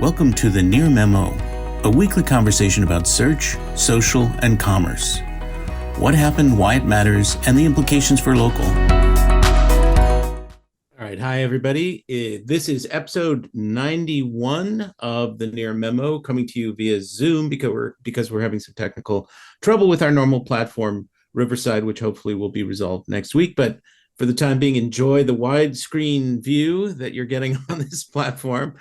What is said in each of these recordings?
Welcome to the Near Memo, a weekly conversation about search, social, and commerce. What happened, why it matters, and the implications for local. All right. Hi, everybody. This is episode 91 of the Near Memo, coming to you via Zoom because we're having some technical trouble with our normal platform, Riverside, which hopefully will be resolved next week. But for the time being, enjoy the widescreen view that you're getting on this platform.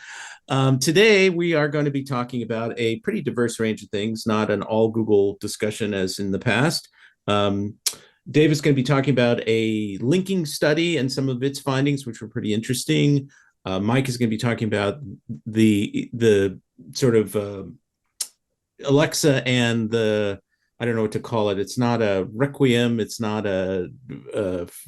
Today, we are going to be talking about a pretty diverse range of things, not an all Google discussion as in the past. Dave is going to be talking about a linking study and some of its findings, which were pretty interesting. Mike is going to be talking about the sort of Alexa and the, I don't know what to call it. It's not a requiem. It's not a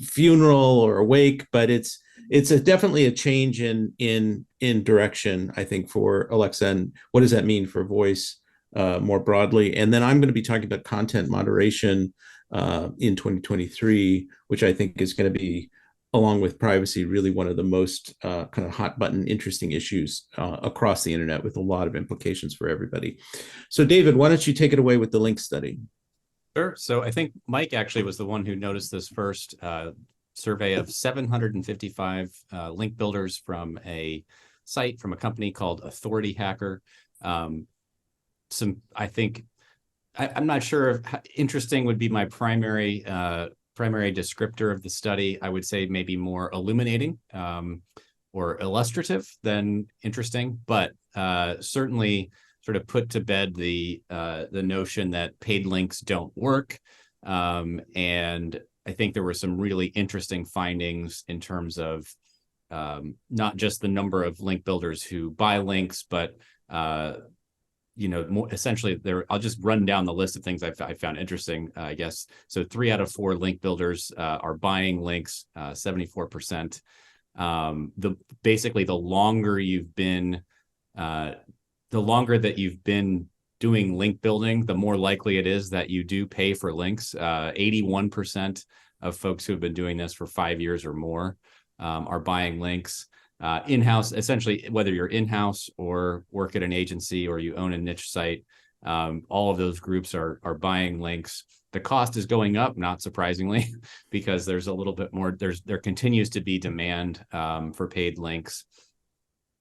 funeral or a wake, but it's definitely a change in direction, I think, for Alexa. And what does that mean for voice more broadly? And then I'm going to be talking about content moderation in 2023, which I think is going to be, along with privacy, really one of the most kind of hot button, interesting issues across the internet, with a lot of implications for everybody. So David, why don't you take it away with the link study? Sure. So I think Mike actually was the one who noticed this first. Survey of 755 link builders from a site from a company called Authority Hacker. I think I'm not sure if interesting would be my primary descriptor of the study. I would say maybe more illuminating or illustrative than interesting, but certainly sort of put to bed the notion that paid links don't work. And I think there were some really interesting findings in terms of not just the number of link builders who buy links, but more essentially there. I'll just run down the list of things I found interesting, I guess. So 3 out of 4 link builders are buying links, 74%. Basically the longer that you've been doing link building, the more likely it is that you do pay for links. 81% of folks who have been doing this for 5 years or more are buying links. In-house, essentially, whether you're in-house or work at an agency or you own a niche site, all of those groups are buying links. The cost is going up, not surprisingly, because there's a little bit more, there continues to be demand for paid links.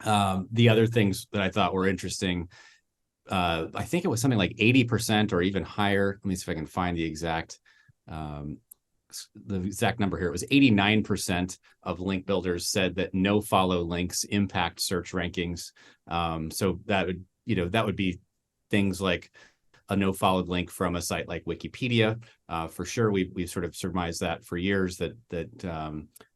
The other things that I thought were interesting, I think it was something like 80% or even higher. Let me see if I can find the exact number here. It was 89% of link builders said that no follow links impact search rankings. So that would be things like a no followed link from a site like Wikipedia. For sure, we've sort of surmised that for years, that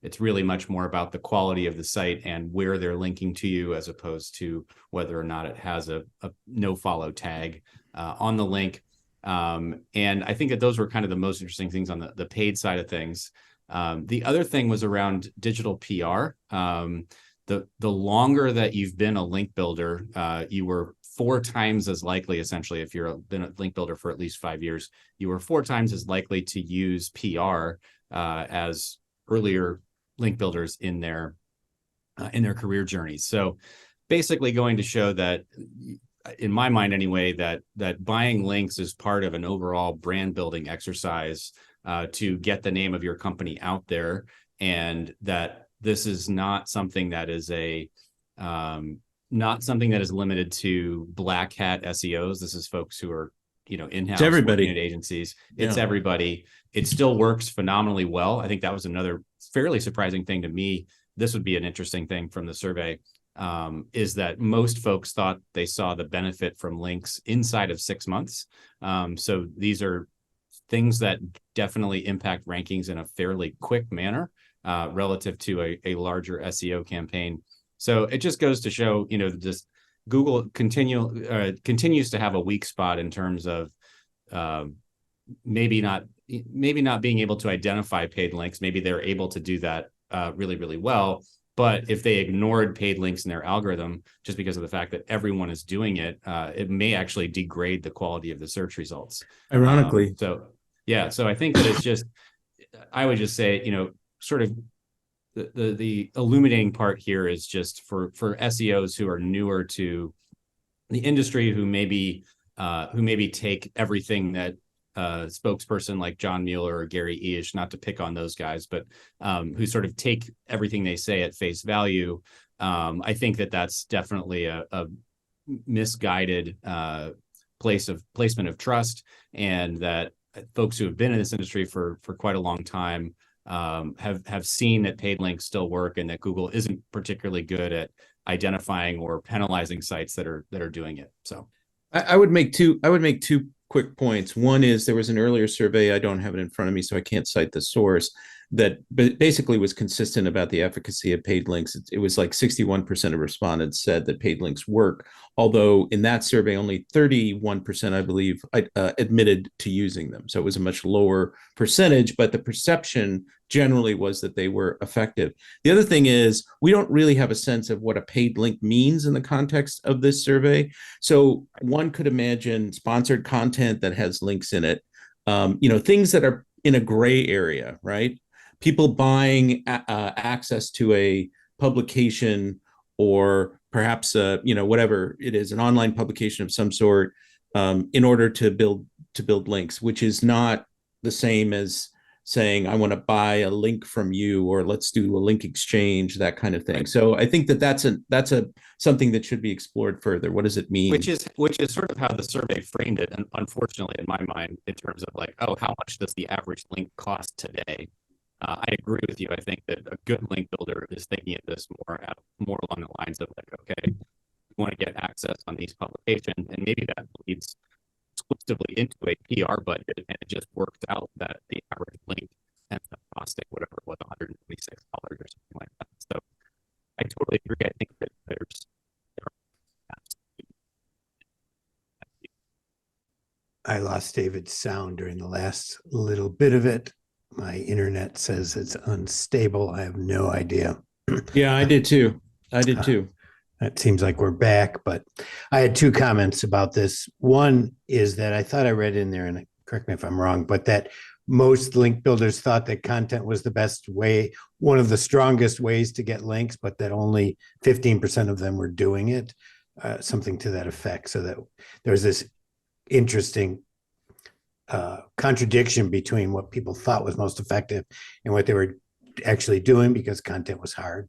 it's really much more about the quality of the site and where they're linking to you, as opposed to whether or not it has a no follow tag on the link. And I think that those were kind of the most interesting things on the paid side of things. The other thing was around digital PR. The longer that you've been a link builder, you were 4 times as likely, essentially, if you've been a link builder for at least 5 years, you were 4 times as likely to use PR as earlier link builders in their career journeys. So basically going to show that, in my mind anyway, that buying links is part of an overall brand building exercise to get the name of your company out there, and that this is not something that is limited to black hat SEOs. This is folks who are, in-house, working at agencies. It's everybody. It still works phenomenally well. I think that was another fairly surprising thing to me. This would be an interesting thing from the survey, is that most folks thought they saw the benefit from links inside of 6 months. So these are things that definitely impact rankings in a fairly quick manner relative to a larger SEO campaign. So it just goes to show, just Google continues to have a weak spot in terms of maybe not being able to identify paid links. Maybe they're able to do that really, really well. But if they ignored paid links in their algorithm, just because of the fact that everyone is doing it, it may actually degrade the quality of the search results. Ironically. So I think that it's just, I would just say, sort of the illuminating part here is just for SEOs who are newer to the industry who maybe take everything that spokesperson like John Mueller or Gary Eish, not to pick on those guys, but who sort of take everything they say at face value. I think that that's definitely a misguided placement of trust, and that folks who have been in this industry for quite a long time have seen that paid links still work, and that Google isn't particularly good at identifying or penalizing sites that are doing it. So I would make two quick points. One is there was an earlier survey, I don't have it in front of me, so I can't cite the source, that basically was consistent about the efficacy of paid links. It was like 61% of respondents said that paid links work, although in that survey, only 31%, I believe, admitted to using them. So it was a much lower percentage, but the perception generally was that they were effective. The other thing is we don't really have a sense of what a paid link means in the context of this survey. So one could imagine sponsored content that has links in it, things that are in a gray area, right? People buying access to a publication, or perhaps whatever it is, an online publication of some sort, in order to build links, which is not the same as saying I want to buy a link from you, or let's do a link exchange, that kind of thing. Right. So I think that that's something that should be explored further. What does it mean? Which is sort of how the survey framed it, and unfortunately, in my mind, in terms of like, oh, how much does the average link cost today? I agree with you. I think that a good link builder is thinking of this more along the lines of like, okay, you want to get access on these publications, and maybe that leads exclusively into a PR budget, and it just worked out that the average link ends up costing whatever it was, $126 or something like that. So I totally agree. I think that I lost David's sound during the last little bit of it. My internet says it's unstable. I have no idea. Yeah, I did too. It seems like we're back, but I had two comments about this. One is that I thought I read in there, and correct me if I'm wrong, but that most link builders thought that content was the best way, one of the strongest ways to get links, but that only 15% of them were doing it, something to that effect. So that there's this interesting contradiction between what people thought was most effective and what they were actually doing, because content was hard.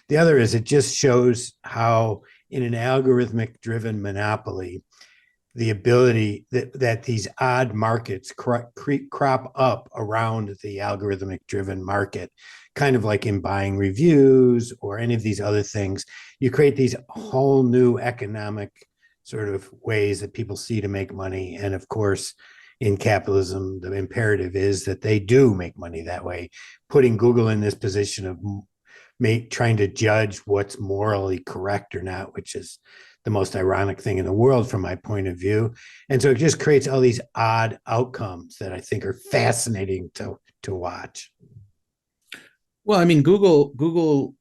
The other is it just shows how in an algorithmic driven monopoly, the ability that these odd markets crop up around the algorithmic driven market, kind of like in buying reviews or any of these other things. You create these whole new economic sort of ways that people see to make money. And of course, in capitalism, the imperative is that they do make money that way, putting Google in this position of trying to judge what's morally correct or not, which is the most ironic thing in the world from my point of view. And so it just creates all these odd outcomes that I think are fascinating to watch. Well, I mean, Google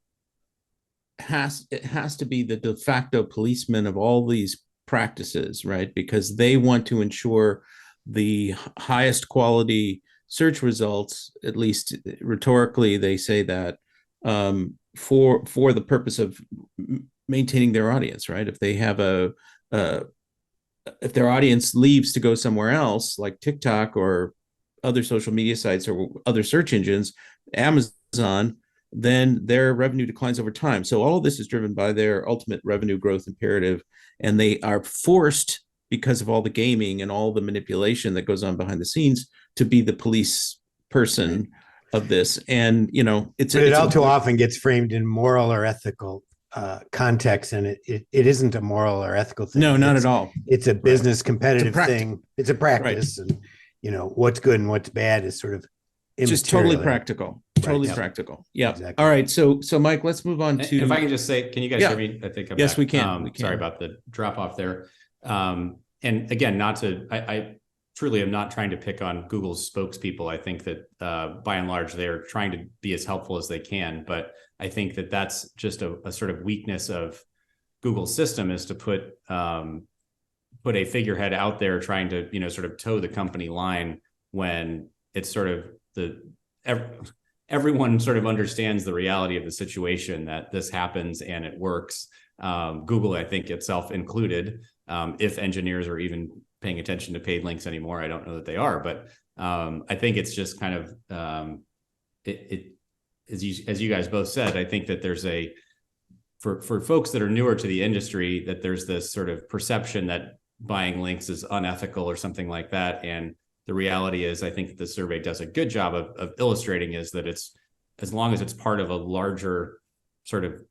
has to be the de facto policeman of all these practices, right? Because they want to ensure the highest quality search results, at least rhetorically, they say that, for the purpose of maintaining their audience, right? If they have if their audience leaves to go somewhere else, like TikTok or other social media sites or other search engines, Amazon, then their revenue declines over time. So all of this is driven by their ultimate revenue growth imperative, and they are forced, because of all the gaming and all the manipulation that goes on behind the scenes, to be the police person of this. And it all too often gets framed in moral or ethical context, and it isn't a moral or ethical thing. No, not at all. It's a business competitive thing. It's a practice, and what's good and what's bad is sort of just totally practical. Totally practical. Yeah. Exactly. All right. So Mike, let's move on to. If I can just say, can you guys hear me? I think I'm yes, back. We can. Sorry about the drop off there. And again, I truly am not trying to pick on Google's spokespeople. I think that by and large, they're trying to be as helpful as they can. But I think that that's just a sort of weakness of Google's system, is to put a figurehead out there trying to, sort of toe the company line, when it's sort of everyone sort of understands the reality of the situation, that this happens and it works. Google, I think itself included, if engineers are even paying attention to paid links anymore. I don't know that they are, but I think it's just kind of, as you guys both said, I think that there's for folks that are newer to the industry, that there's this sort of perception that buying links is unethical or something like that. And the reality is, I think that the survey does a good job of illustrating is that it's, as long as it's part of a larger sort of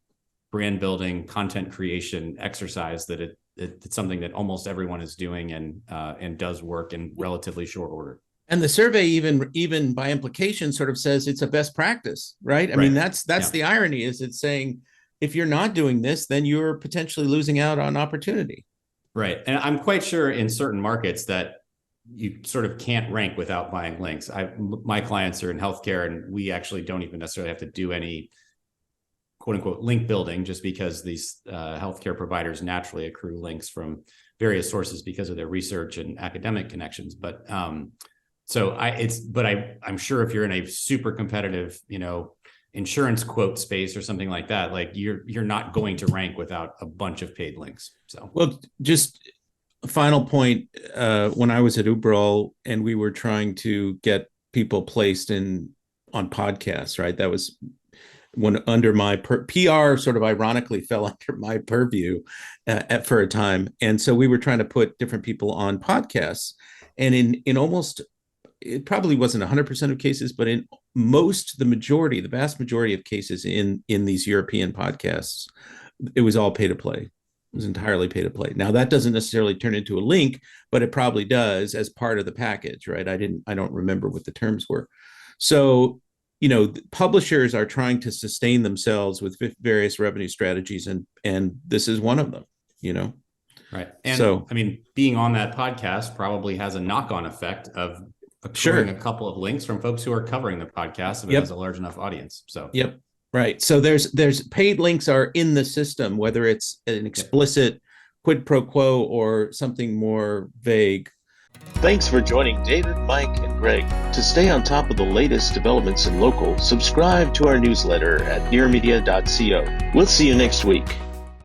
brand building, content creation exercise, that it's something that almost everyone is doing and does work in relatively short order. And the survey even by implication sort of says it's a best practice, right? I mean, that's the irony, is it's saying if you're not doing this, then you're potentially losing out on opportunity. Right. And I'm quite sure in certain markets that you sort of can't rank without buying links. My clients are in healthcare, and we actually don't even necessarily have to do any quote unquote link building, just because these healthcare providers naturally accrue links from various sources because of their research and academic connections. But I'm sure if you're in a super competitive, insurance quote space or something like that, like you're not going to rank without a bunch of paid links. So, well, just a final point, when I was at Uberall and we were trying to get people placed on podcasts, right? That was when under my PR sort of ironically fell under my purview for a time. And so we were trying to put different people on podcasts, and in almost, it probably wasn't 100% of cases, but in the vast majority of cases in these European podcasts, it was all pay to play. It was entirely pay to play. Now that doesn't necessarily turn into a link, but it probably does as part of the package, right? I don't remember what the terms were. So, publishers are trying to sustain themselves with various revenue strategies, and this is one of them, Right. And so, I mean, being on that podcast probably has a knock-on effect of accruing a couple of links from folks who are covering the podcast if it has a large enough audience. So, right. So there's paid links are in the system, whether it's an explicit quid pro quo or something more vague. Thanks for joining David, Mike, and Greg. To stay on top of the latest developments in local, subscribe to our newsletter at nearmedia.co. We'll see you next week.